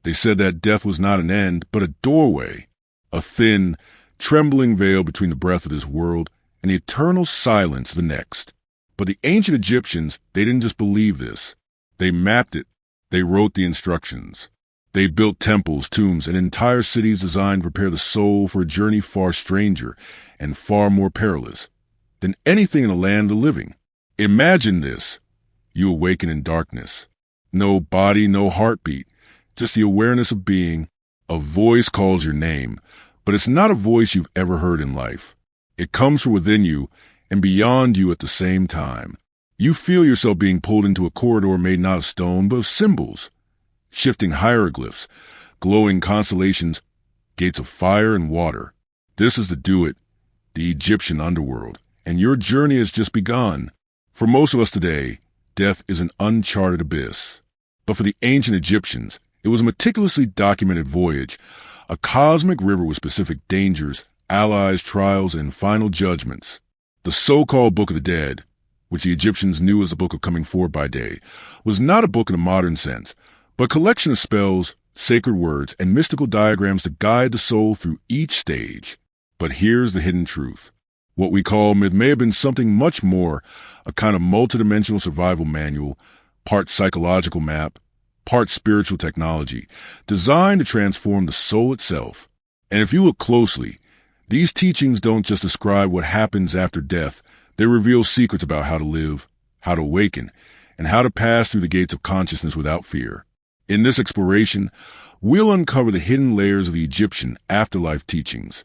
They said that death was not an end, but a doorway, a thin, trembling veil between the breath of this world and the eternal silence of the next. But the ancient Egyptians, they didn't just believe this. They mapped it. They wrote the instructions. They built temples, tombs, and entire cities designed to prepare the soul for a journey far stranger and far more perilous than anything in the land of the living. Imagine this. You awaken in darkness. No body, no heartbeat, just the awareness of being. A voice calls your name, but it's not a voice you've ever heard in life. It comes from within you and beyond you at the same time. You feel yourself being pulled into a corridor made not of stone, but of symbols, shifting hieroglyphs, glowing constellations, gates of fire and water. This is the Do-It, the Egyptian underworld, and your journey has just begun. For most of us today, death is an uncharted abyss. But for the ancient Egyptians, it was a meticulously documented voyage, a cosmic river with specific dangers, allies, trials, and final judgments. The so-called Book of the Dead, which the Egyptians knew as the Book of Coming Forth by Day, was not a book in a modern sense, but a collection of spells, sacred words, and mystical diagrams to guide the soul through each stage. But here's the hidden truth. What we call myth may have been something much more, a kind of multidimensional survival manual, part psychological map, part spiritual technology, designed to transform the soul itself. And if you look closely, these teachings don't just describe what happens after death. They reveal secrets about how to live, how to awaken, and how to pass through the gates of consciousness without fear. In this exploration, we'll uncover the hidden layers of the Egyptian afterlife teachings,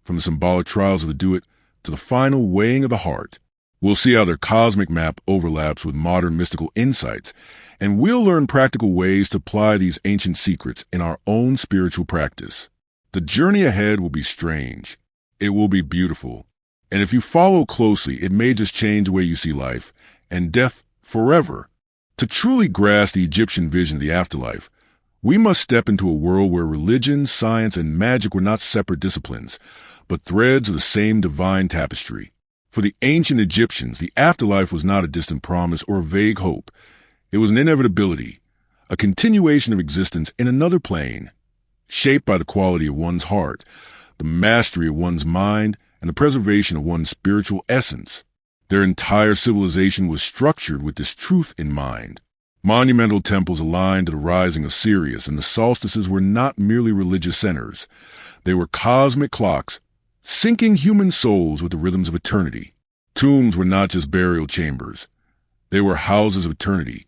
from the symbolic trials of the Do-It to the final weighing of the heart. We'll see how their cosmic map overlaps with modern mystical insights, and we'll learn practical ways to apply these ancient secrets in our own spiritual practice. The journey ahead will be strange. It will be beautiful. And if you follow closely, it may just change the way you see life and death forever. To truly grasp the Egyptian vision of the afterlife, we must step into a world where religion, science, and magic were not separate disciplines, but threads of the same divine tapestry. For the ancient Egyptians, the afterlife was not a distant promise or a vague hope. It was an inevitability, a continuation of existence in another plane, shaped by the quality of one's heart, the mastery of one's mind, and the preservation of one's spiritual essence. Their entire civilization was structured with this truth in mind. Monumental temples aligned to the rising of Sirius, and the solstices were not merely religious centers. They were cosmic clocks, syncing human souls with the rhythms of eternity. Tombs were not just burial chambers. They were houses of eternity,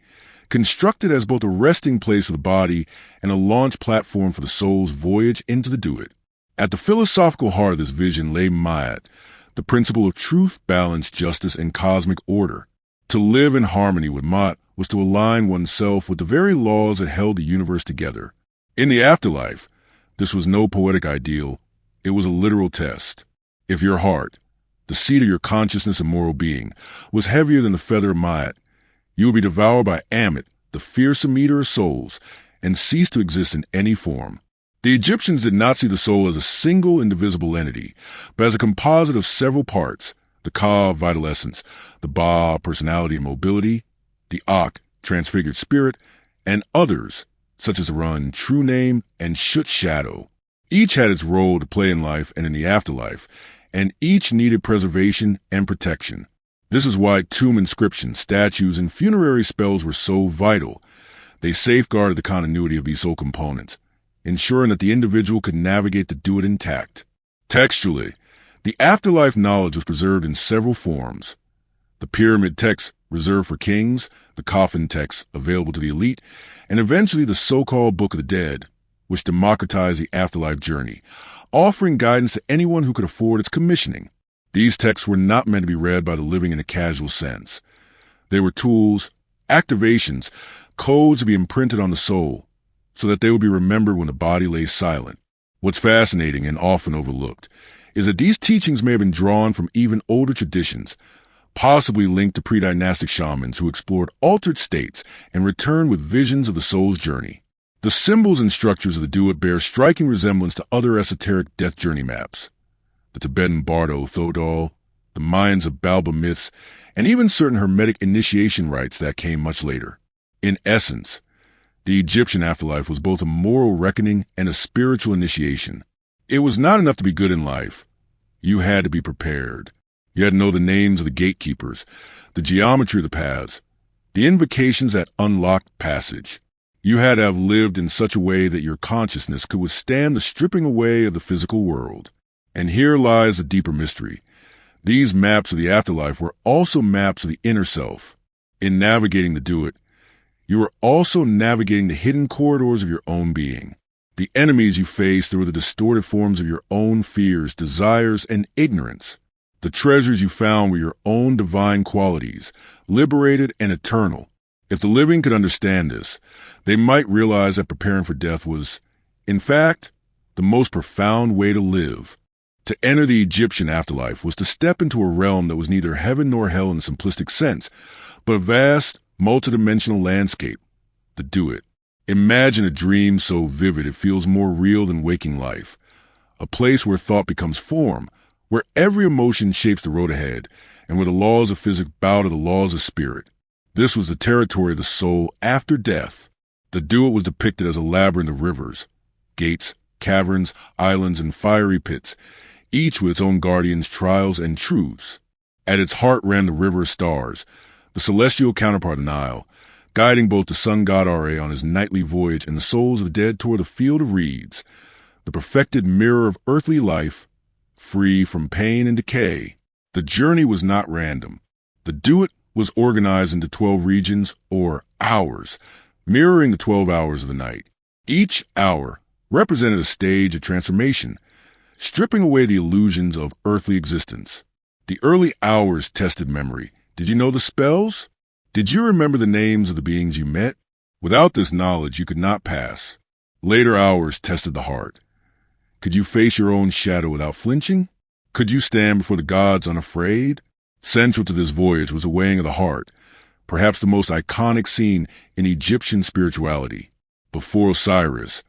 constructed as both a resting place for the body and a launch platform for the soul's voyage into the Do-It. At the philosophical heart of this vision lay Ma'at, the principle of truth, balance, justice, and cosmic order. To live in harmony with Ma'at was to align oneself with the very laws that held the universe together. In the afterlife, this was no poetic ideal. It was a literal test. If your heart, the seat of your consciousness and moral being, was heavier than the feather of Ma'at, you would be devoured by Ammit, the fearsome eater of souls, and cease to exist in any form. The Egyptians did not see the soul as a single indivisible entity, but as a composite of several parts: the Ka, vital essence; the Ba, personality and mobility; the Ak, transfigured spirit; and others, such as the Run, true name, and Shut, shadow. Each had its role to play in life and in the afterlife, and each needed preservation and protection. This is why tomb inscriptions, statues, and funerary spells were so vital. They safeguarded the continuity of these soul components, ensuring that the individual could navigate the Do-It intact. Textually, the afterlife knowledge was preserved in several forms. The pyramid texts reserved for kings, the coffin texts available to the elite, and eventually the so-called Book of the Dead, which democratized the afterlife journey, offering guidance to anyone who could afford its commissioning. These texts were not meant to be read by the living in a casual sense. They were tools, activations, codes to be imprinted on the soul, so that they would be remembered when the body lay silent. What's fascinating and often overlooked is that these teachings may have been drawn from even older traditions, possibly linked to pre-dynastic shamans who explored altered states and returned with visions of the soul's journey. The symbols and structures of the Do-It bear striking resemblance to other esoteric death journey maps: the Tibetan Bardo Thodol, the Mayans of Balba myths, and even certain Hermetic initiation rites that came much later. In essence, The Egyptian afterlife was both a moral reckoning and a spiritual initiation. It was not enough to be good in life. You had to be prepared. You had to know the names of the gatekeepers, the geometry of the paths, the invocations that unlocked passage. You had to have lived in such a way that your consciousness could withstand the stripping away of the physical world. And here lies a deeper mystery. These maps of the afterlife were also maps of the inner self. In navigating the Do-It, you were also navigating the hidden corridors of your own being. The enemies you faced were the distorted forms of your own fears, desires, and ignorance. The treasures you found were your own divine qualities, liberated and eternal. If the living could understand this, they might realize that preparing for death was, in fact, the most profound way to live. To enter the Egyptian afterlife was to step into a realm that was neither heaven nor hell in a simplistic sense, but a vast, multidimensional landscape. The Do-It. Imagine a dream so vivid it feels more real than waking life. A place where thought becomes form, where every emotion shapes the road ahead, and where the laws of physics bow to the laws of spirit. This was the territory of the soul after death. The Do-It was depicted as a labyrinth of rivers, gates, caverns, islands, and fiery pits, each with its own guardians, trials, and truths. At its heart ran the river of stars, the celestial counterpart of the Nile, guiding both the sun god Ra on his nightly voyage and the souls of the dead toward the field of reeds, the perfected mirror of earthly life, free from pain and decay. The journey was not random. The Do-It was organized into 12 regions, or hours, mirroring the 12 hours of the night. Each hour represented a stage of transformation, stripping away the illusions of earthly existence. The early hours tested memory. Did you know the spells? Did you remember the names of the beings you met? Without this knowledge, you could not pass. Later hours tested the heart. Could you face your own shadow without flinching? Could you stand before the gods unafraid? Central to this voyage was a weighing of the heart, perhaps the most iconic scene in Egyptian spirituality. Before Osiris,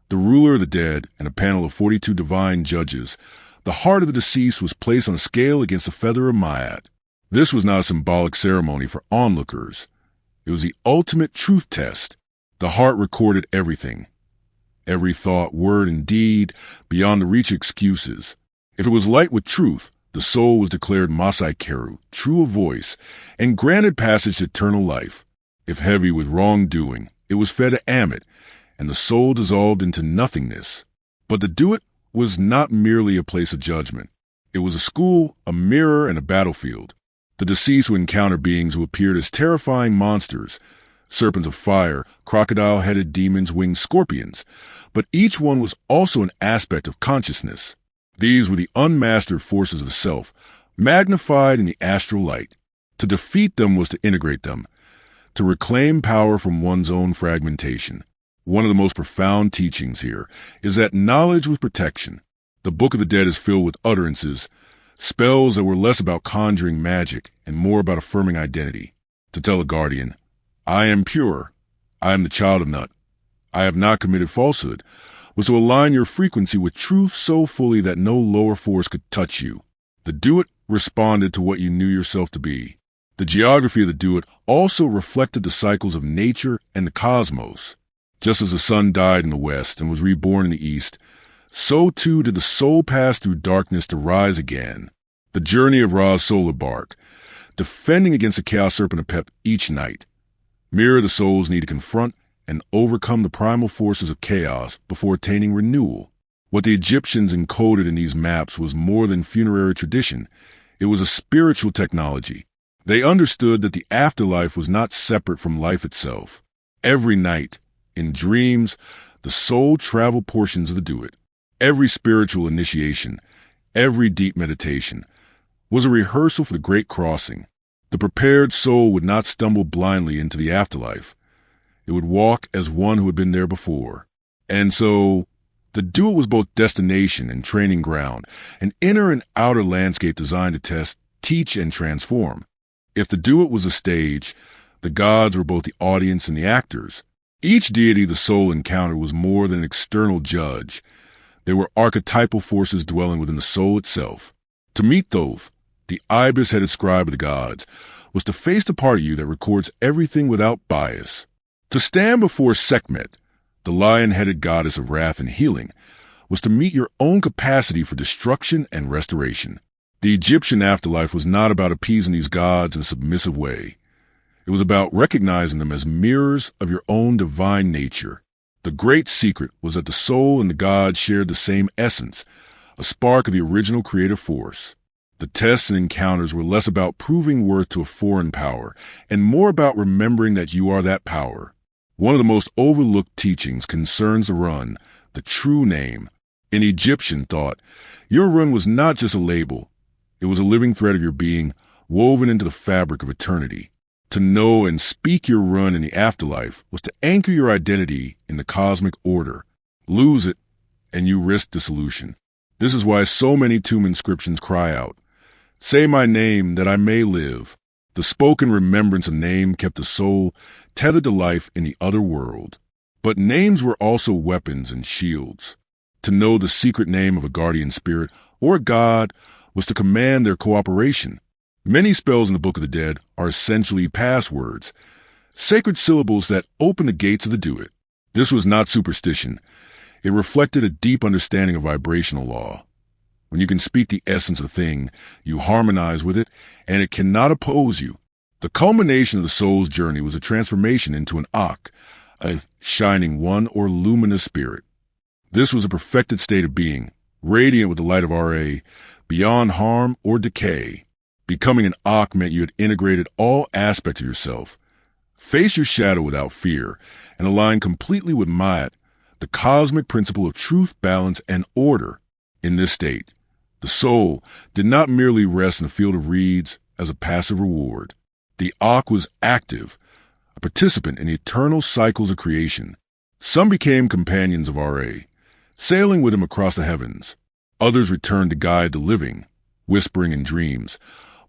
the ruler of the dead, and a panel of 42 divine judges, the heart of the deceased was placed on a scale against the feather of Maat. This was not a symbolic ceremony for onlookers. It was the ultimate truth test. The heart recorded everything. Every thought, word, and deed, beyond the reach of excuses. If it was light with truth, the soul was declared Masai Keru, true of voice, and granted passage to eternal life. If heavy with wrongdoing, it was fed to Amit, and the soul dissolved into nothingness. But the Do-It was not merely a place of judgment. It was a school, a mirror, and a battlefield. The deceased would encounter beings who appeared as terrifying monsters, serpents of fire, crocodile-headed demons, winged scorpions, but each one was also an aspect of consciousness. These were the unmastered forces of the self, magnified in the astral light. To defeat them was to integrate them, to reclaim power from one's own fragmentation. One of the most profound teachings here is that knowledge was protection. The Book of the Dead is filled with utterances, spells that were less about conjuring magic and more about affirming identity. To tell a guardian, I am pure, I am the child of Nut, I have not committed falsehood, was to align your frequency with truth so fully that no lower force could touch you. The Do-It responded to what you knew yourself to be. The geography of the Do-It also reflected the cycles of nature and the cosmos. Just as the sun died in the west and was reborn in the east, so too did the soul pass through darkness to rise again. The journey of Ra's solar bark, defending against the chaos serpent of Pep each night, mirror the soul's need to confront and overcome the primal forces of chaos before attaining renewal. What the Egyptians encoded in these maps was more than funerary tradition. It was a spiritual technology. They understood that the afterlife was not separate from life itself. Every night, in dreams, the soul traveled portions of the Do-It. Every spiritual initiation, every deep meditation, was a rehearsal for the great crossing. The prepared soul would not stumble blindly into the afterlife. It would walk as one who had been there before. And so, the Do-It was both destination and training ground, an inner and outer landscape designed to test, teach, and transform. If the Do-It was a stage, the gods were both the audience and the actors. Each deity the soul encountered was more than an external judge. They were archetypal forces dwelling within the soul itself. To meet Thoth, the ibis-headed scribe of the gods, was to face the part of you that records everything without bias. To stand before Sekhmet, the lion-headed goddess of wrath and healing, was to meet your own capacity for destruction and restoration. The Egyptian afterlife was not about appeasing these gods in a submissive way. It was about recognizing them as mirrors of your own divine nature. The great secret was that the soul and the gods shared the same essence, a spark of the original creative force. The tests and encounters were less about proving worth to a foreign power and more about remembering that you are that power. One of the most overlooked teachings concerns the run, the true name. In Egyptian thought, your run was not just a label. It was a living thread of your being, woven into the fabric of eternity. To know and speak your run in the afterlife was to anchor your identity in the cosmic order. Lose it, and you risk dissolution. This is why so many tomb inscriptions cry out, "Say my name that I may live." The spoken remembrance of name kept the soul tethered to life in the other world. But names were also weapons and shields. To know the secret name of a guardian spirit or a god was to command their cooperation. Many spells in the Book of the Dead are essentially passwords, sacred syllables that open the gates of the Do-It. This was not superstition. It reflected a deep understanding of vibrational law. When you can speak the essence of a thing, you harmonize with it, and it cannot oppose you. The culmination of the soul's journey was a transformation into an Ak, a shining one or luminous spirit. This was a perfected state of being, radiant with the light of Ra, beyond harm or decay. Becoming an Ak meant you had integrated all aspects of yourself. Face your shadow without fear and align completely with Ma'at, the cosmic principle of truth, balance, and order. In this state, the soul did not merely rest in a field of reeds as a passive reward. The Ak was active, a participant in the eternal cycles of creation. Some became companions of Ra, sailing with him across the heavens. Others returned to guide the living, whispering in dreams,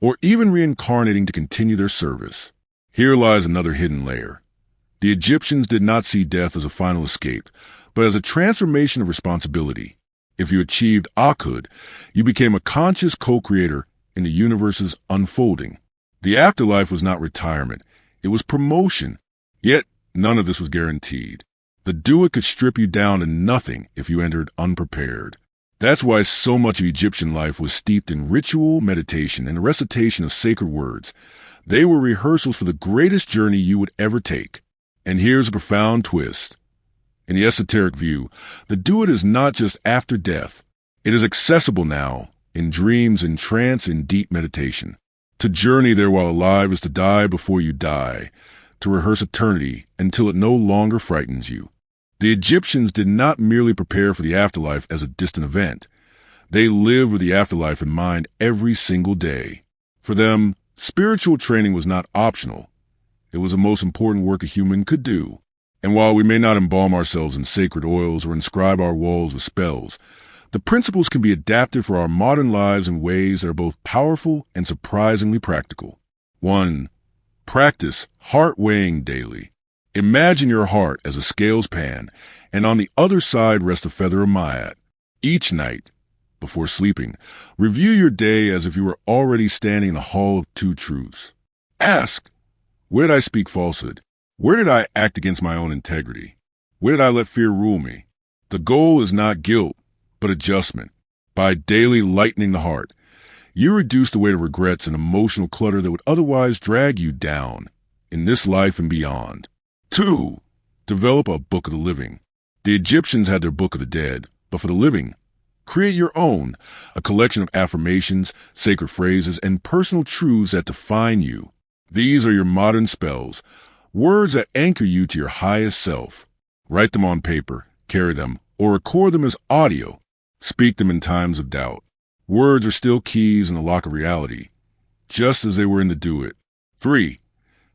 or even reincarnating to continue their service. Here lies another hidden layer. The Egyptians did not see death as a final escape, but as a transformation of responsibility. If you achieved Akhud, you became a conscious co-creator in the universe's unfolding. The afterlife was not retirement, it was promotion. Yet, none of this was guaranteed. The Do-It could strip you down to nothing if you entered unprepared. That's why so much of Egyptian life was steeped in ritual, meditation, and the recitation of sacred words. They were rehearsals for the greatest journey you would ever take. And here's a profound twist. In the esoteric view, the Do-It is not just after death. It is accessible now, in dreams, in trance, in deep meditation. To journey there while alive is to die before you die, to rehearse eternity until it no longer frightens you. The Egyptians did not merely prepare for the afterlife as a distant event. They lived with the afterlife in mind every single day. For them, spiritual training was not optional. It was the most important work a human could do. And while we may not embalm ourselves in sacred oils or inscribe our walls with spells, the principles can be adapted for our modern lives in ways that are both powerful and surprisingly practical. 1. Practice heart weighing daily. Imagine your heart as a scales pan, and on the other side rests a feather of Ma'at. Each night, before sleeping, review your day as if you were already standing in the hall of two truths. Ask, where did I speak falsehood? Where did I act against my own integrity? Where did I let fear rule me? The goal is not guilt, but adjustment. By daily lightening the heart, you reduce the weight of regrets and emotional clutter that would otherwise drag you down in this life and beyond. 2. Develop a book of the living. The Egyptians had their book of the dead, but for the living, create your own, a collection of affirmations, sacred phrases, and personal truths that define you. These are your modern spells, words that anchor you to your highest self. Write them on paper, carry them, or record them as audio. Speak them in times of doubt. Words are still keys in the lock of reality, just as they were in the Do-It. 3.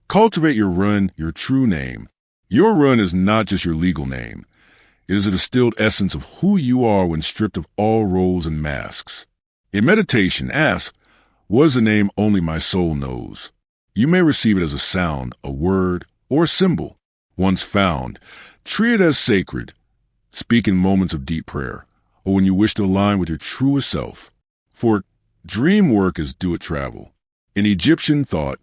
Cultivate your run, your true name. Your run is not just your legal name. It is a distilled essence of who you are when stripped of all roles and masks. In meditation, ask, what is the name only my soul knows? You may receive it as a sound, a word, or a symbol. Once found, treat it as sacred. Speak in moments of deep prayer, or when you wish to align with your truest self. For dream work is Do-It travel. In Egyptian thought,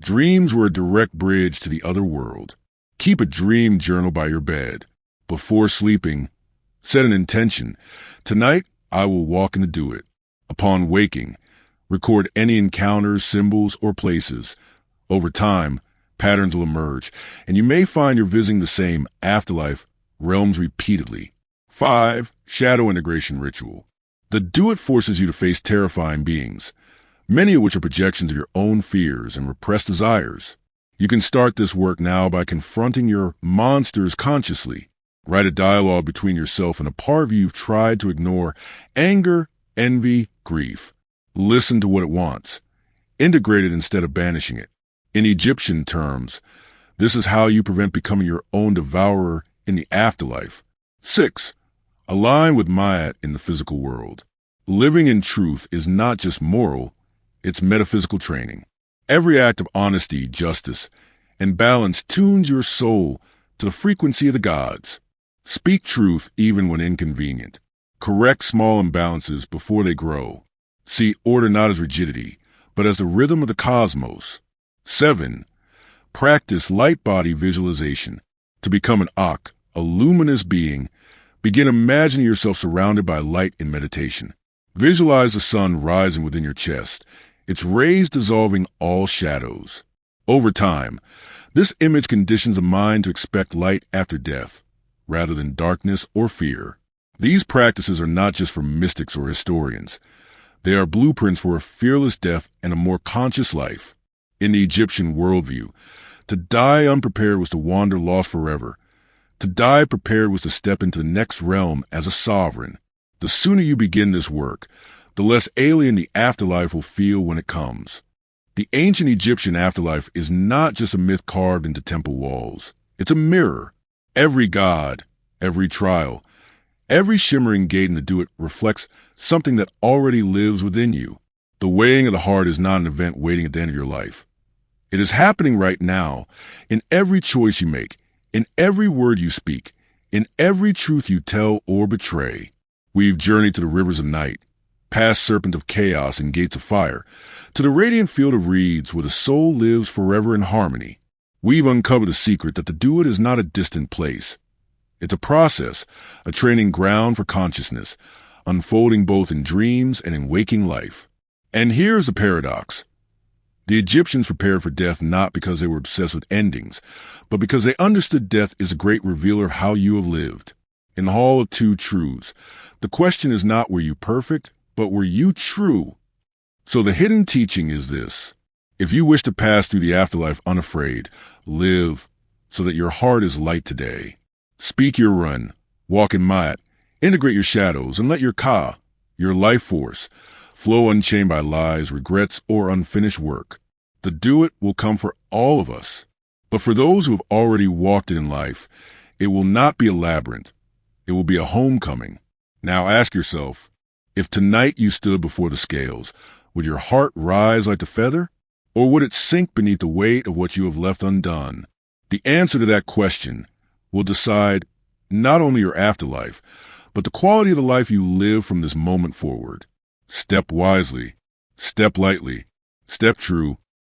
dreams were a direct bridge to the other world. Keep a dream journal by your bed. Before sleeping, set an intention. Tonight, I will walk and do it. Upon waking, record any encounters, symbols, or places. Over time, patterns will emerge, and you may find you're visiting the same afterlife realms repeatedly. 5. Shadow Integration Ritual. The Do It forces you to face terrifying beings, many of which are projections of your own fears and repressed desires. You can start this work now by confronting your monsters consciously. Write a dialogue between yourself and a part of you you've tried to ignore: anger, envy, grief. Listen to what it wants. Integrate it instead of banishing it. In Egyptian terms, this is how you prevent becoming your own devourer in the afterlife. 6. Align with Ma'at in the physical world. Living in truth is not just moral, it's metaphysical training. Every act of honesty, justice, and balance tunes your soul to the frequency of the gods. Speak truth even when inconvenient. Correct small imbalances before they grow. See order not as rigidity, but as the rhythm of the cosmos. 7. Practice light body visualization. To become an Ak, a luminous being, begin imagining yourself surrounded by light in meditation. Visualize the sun rising within your chest, its rays dissolving all shadows. Over time, this image conditions the mind to expect light after death, rather than darkness or fear. These practices are not just for mystics or historians. They are blueprints for a fearless death and a more conscious life. In the Egyptian worldview, to die unprepared was to wander lost forever. To die prepared was to step into the next realm as a sovereign. The sooner you begin this work, the less alien the afterlife will feel when it comes. The ancient Egyptian afterlife is not just a myth carved into temple walls. It's a mirror. Every god, every trial, every shimmering gate in the Do It reflects something that already lives within you. The weighing of the heart is not an event waiting at the end of your life. It is happening right now, in every choice you make, in every word you speak, in every truth you tell or betray. We've journeyed to the rivers of night, past serpent of chaos and gates of fire, to the radiant field of reeds where the soul lives forever in harmony. We've uncovered the secret that the Do It is not a distant place. It's a process, a training ground for consciousness, unfolding both in dreams and in waking life. And here's the paradox. The Egyptians prepared for death not because they were obsessed with endings, but because they understood death is a great revealer of how you have lived. In the Hall of Two Truths, the question is not were you perfect, but were you true? So the hidden teaching is this. If you wish to pass through the afterlife unafraid, live so that your heart is light today. Speak your run, walk in Ma'at, integrate your shadows, and let your Ka, your life force, flow unchained by lies, regrets, or unfinished work. The Do It will come for all of us. But for those who have already walked it in life, it will not be a labyrinth. It will be a homecoming. Now ask yourself, if tonight you stood before the scales, would your heart rise like the feather? Or would it sink beneath the weight of what you have left undone? The answer to that question will decide not only your afterlife, but the quality of the life you live from this moment forward. Step wisely, step lightly, step true,